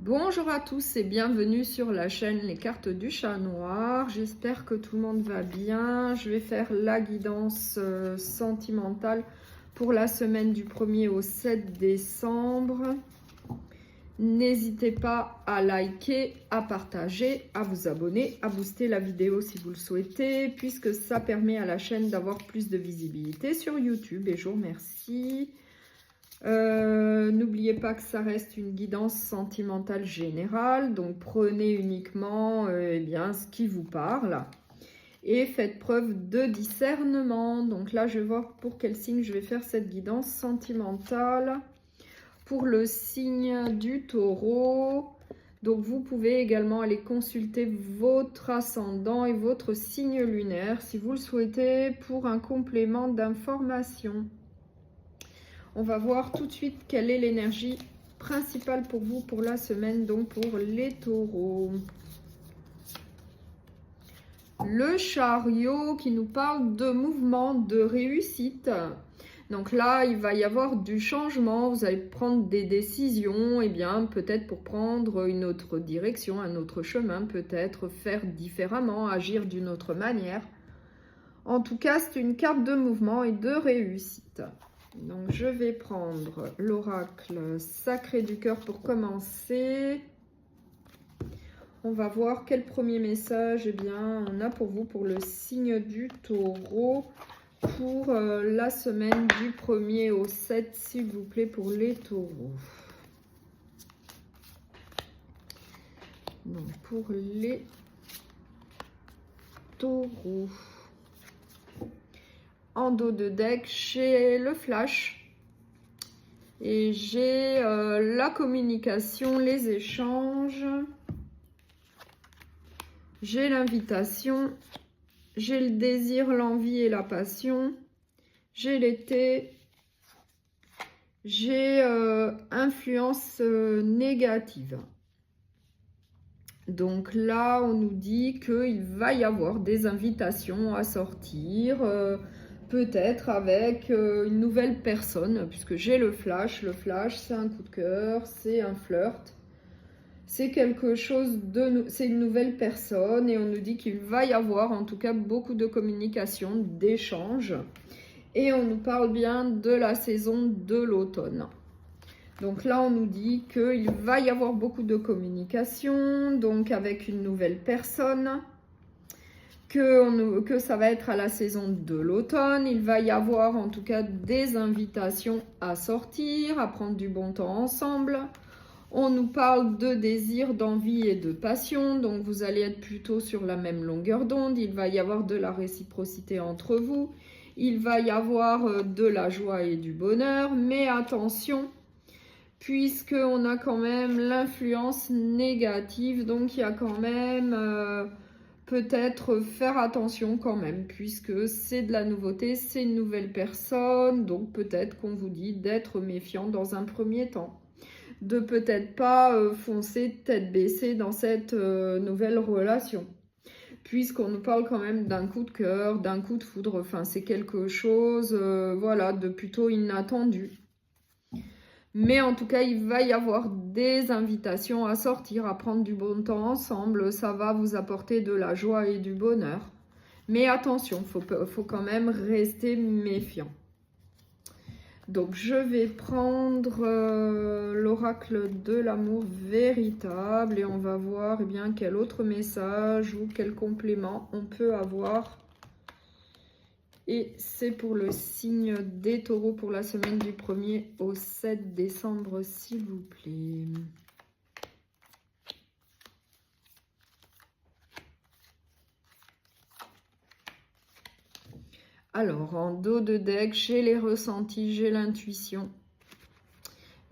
Bonjour à tous et bienvenue sur la chaîne Les Cartes du Chat Noir. J'espère que tout le monde va bien. Je vais faire la guidance sentimentale pour la semaine du 1er au 7 décembre. N'hésitez pas à liker, à partager, à vous abonner, à booster la vidéo si vous le souhaitez, puisque ça permet à la chaîne d'avoir plus de visibilité sur YouTube et je vous remercie. N'oubliez pas que ça reste une guidance sentimentale générale, donc prenez uniquement ce qui vous parle et faites preuve de discernement. Donc là, je vais voir pour quel signe je vais faire cette guidance sentimentale. Pour le signe du Taureau, donc vous pouvez également aller consulter votre ascendant et votre signe lunaire si vous le souhaitez pour un complément d'information. On va voir tout de suite quelle est l'énergie principale pour vous pour la semaine, donc pour les taureaux. Le chariot qui nous parle de mouvement, de réussite. Donc là, il va y avoir du changement, vous allez prendre des décisions, peut-être pour prendre une autre direction, un autre chemin, peut-être faire différemment, agir d'une autre manière. En tout cas, c'est une carte de mouvement et de réussite. Donc, je vais prendre l'oracle sacré du cœur pour commencer. On va voir quel premier message on a pour vous pour le signe du Taureau pour la semaine du 1er au 7, s'il vous plaît, pour les taureaux. Donc, pour les taureaux. En dos de deck, j'ai le flash et j'ai la communication, les échanges, j'ai l'invitation, j'ai le désir, l'envie et la passion, j'ai l'été, j'ai influence négative. Donc là, on nous dit qu'il va y avoir des invitations à sortir, peut-être avec une nouvelle personne, puisque j'ai le flash. Le flash, c'est un coup de cœur, c'est un flirt. C'est quelque chose c'est une nouvelle personne et on nous dit qu'il va y avoir en tout cas beaucoup de communication, d'échanges. Et on nous parle bien de la saison de l'automne. Donc là, on nous dit qu'il va y avoir beaucoup de communication, donc avec une nouvelle personne. Que ça va être à la saison de l'automne. Il va y avoir en tout cas des invitations à sortir, à prendre du bon temps ensemble. On nous parle de désir, d'envie et de passion. Donc vous allez être plutôt sur la même longueur d'onde. Il va y avoir de la réciprocité entre vous. Il va y avoir de la joie et du bonheur. Mais attention, puisqu'on a quand même l'influence négative. Donc il y a quand même... peut-être faire attention quand même, puisque c'est de la nouveauté, c'est une nouvelle personne, donc peut-être qu'on vous dit d'être méfiant dans un premier temps, de peut-être pas foncer tête baissée dans cette nouvelle relation, puisqu'on nous parle quand même d'un coup de cœur, d'un coup de foudre, enfin c'est quelque chose de plutôt inattendu. Mais en tout cas, il va y avoir des invitations à sortir, à prendre du bon temps ensemble. Ça va vous apporter de la joie et du bonheur. Mais attention, il faut quand même rester méfiant. Donc, je vais prendre l'oracle de l'amour véritable. Et on va voir quel autre message ou quel complément on peut avoir. Et c'est pour le signe des taureaux pour la semaine du 1er au 7 décembre, s'il vous plaît. Alors, en dos de deck, j'ai les ressentis, j'ai l'intuition.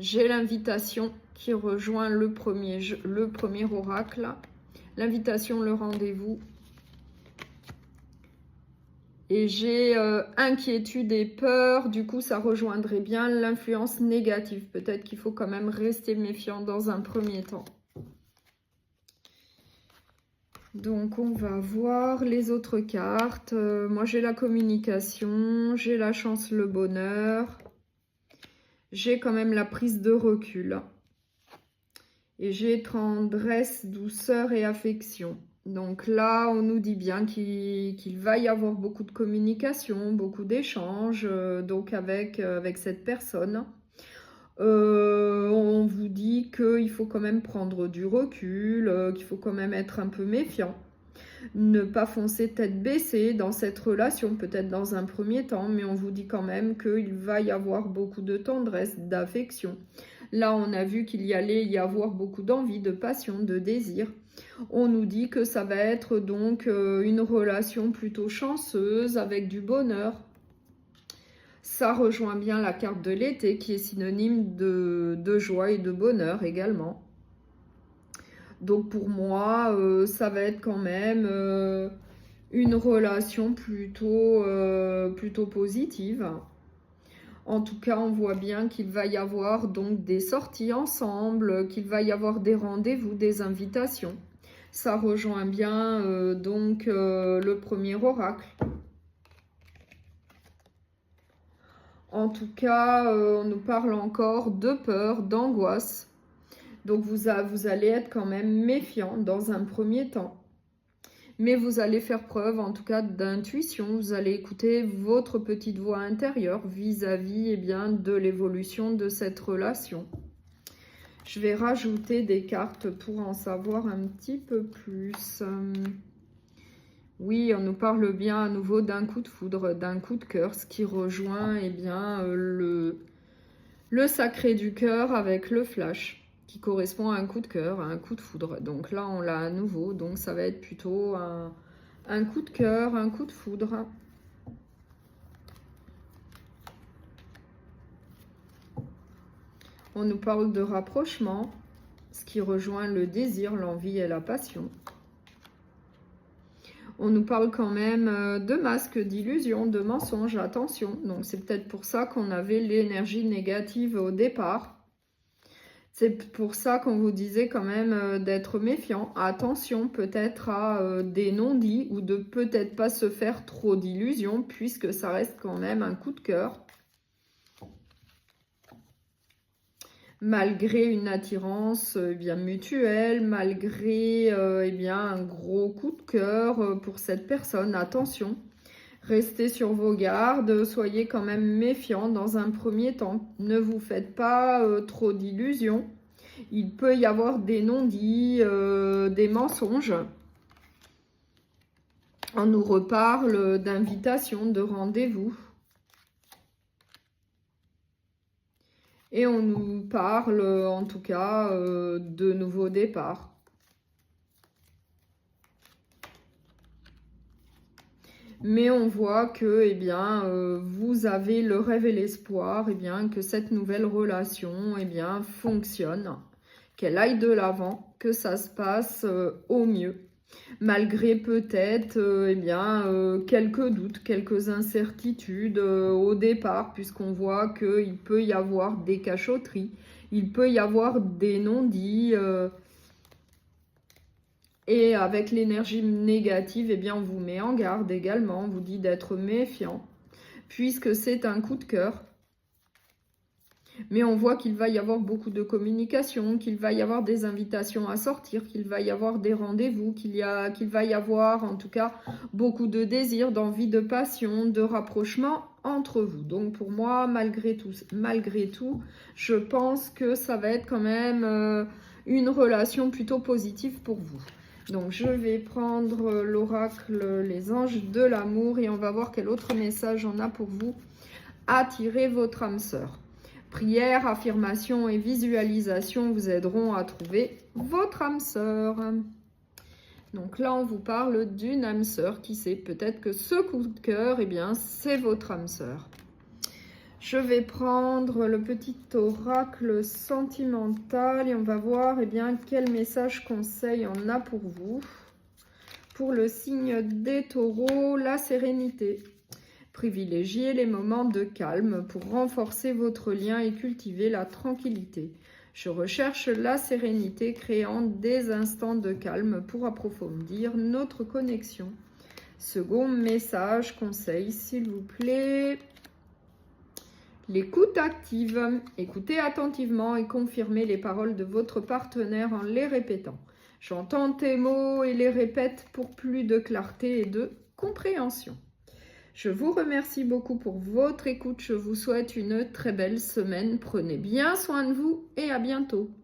J'ai l'invitation qui rejoint le premier oracle. L'invitation, le rendez-vous. Et j'ai inquiétude et peur, du coup ça rejoindrait bien l'influence négative. Peut-être qu'il faut quand même rester méfiant dans un premier temps. Donc on va voir les autres cartes. Moi j'ai la communication, j'ai la chance, le bonheur. J'ai quand même la prise de recul. Et j'ai tendresse, douceur et affection. Donc là, on nous dit bien qu'il va y avoir beaucoup de communication, beaucoup d'échanges donc avec cette personne. On vous dit qu'il faut quand même prendre du recul, qu'il faut quand même être un peu méfiant. Ne pas foncer tête baissée dans cette relation, peut-être dans un premier temps, mais on vous dit quand même qu'il va y avoir beaucoup de tendresse, d'affection. Là, on a vu qu'il y allait y avoir beaucoup d'envie, de passion, de désir. On nous dit que ça va être donc une relation plutôt chanceuse, avec du bonheur. Ça rejoint bien la carte de l'été, qui est synonyme de joie et de bonheur également. Donc pour moi, ça va être quand même une relation plutôt positive. En tout cas, on voit bien qu'il va y avoir donc des sorties ensemble, qu'il va y avoir des rendez-vous, des invitations. Ça rejoint bien donc le premier oracle. En tout cas, on nous parle encore de peur, d'angoisse. Donc vous allez être quand même méfiant dans un premier temps. Mais vous allez faire preuve en tout cas d'intuition. Vous allez écouter votre petite voix intérieure vis-à-vis eh bien, de l'évolution de cette relation. Je vais rajouter des cartes pour en savoir un petit peu plus. Oui, on nous parle bien à nouveau d'un coup de foudre, d'un coup de cœur, ce qui rejoint eh bien, le sacré du cœur avec le flash, qui correspond à un coup de cœur, à un coup de foudre. Donc là, on l'a à nouveau, donc ça va être plutôt un coup de cœur, un coup de foudre. On nous parle de rapprochement, ce qui rejoint le désir, l'envie et la passion. On nous parle quand même de masques, d'illusions, de mensonges, attention. Donc c'est peut-être pour ça qu'on avait l'énergie négative au départ. C'est pour ça qu'on vous disait quand même d'être méfiant. Attention peut-être à des non-dits ou de peut-être pas se faire trop d'illusions puisque ça reste quand même un coup de cœur. Malgré une attirance bien mutuelle, malgré eh bien, un gros coup de cœur pour cette personne, attention, restez sur vos gardes, soyez quand même méfiants dans un premier temps. Ne vous faites pas trop d'illusions. Il peut y avoir des non-dits, des mensonges. On nous reparle d'invitations, de rendez-vous. Et on nous parle, en tout cas, de nouveaux départs. Mais on voit que, eh bien, vous avez le rêve et l'espoir, eh bien, que cette nouvelle relation, eh bien, fonctionne, qu'elle aille de l'avant, que ça se passe au mieux. Malgré peut-être eh bien, quelques doutes, quelques incertitudes au départ, puisqu'on voit qu'il peut y avoir des cachotteries, il peut y avoir des non-dits. Et avec l'énergie négative, eh bien, on vous met en garde également, on vous dit d'être méfiant, puisque c'est un coup de cœur. Mais on voit qu'il va y avoir beaucoup de communication, qu'il va y avoir des invitations à sortir, qu'il va y avoir des rendez-vous, qu'il va y avoir en tout cas beaucoup de désir, d'envie, de passion, de rapprochement entre vous. Donc pour moi, malgré tout, je pense que ça va être quand même une relation plutôt positive pour vous. Donc je vais prendre l'oracle Les Anges de l'amour et on va voir quel autre message on a pour vous. Attirez votre âme sœur. Prière, affirmation et visualisation vous aideront à trouver votre âme sœur. Donc là, on vous parle d'une âme sœur. Qui sait, peut-être que ce coup de cœur, eh bien, c'est votre âme sœur. Je vais prendre le petit oracle sentimental et on va voir eh bien, quel message conseil on a pour vous. Pour le signe des taureaux, la sérénité. Privilégiez les moments de calme pour renforcer votre lien et cultiver la tranquillité. Je recherche la sérénité, créant des instants de calme pour approfondir notre connexion. Second message, conseil, s'il vous plaît. L'écoute active. Écoutez attentivement et confirmez les paroles de votre partenaire en les répétant. J'entends tes mots et les répète pour plus de clarté et de compréhension. Je vous remercie beaucoup pour votre écoute. Je vous souhaite une très belle semaine. Prenez bien soin de vous et à bientôt.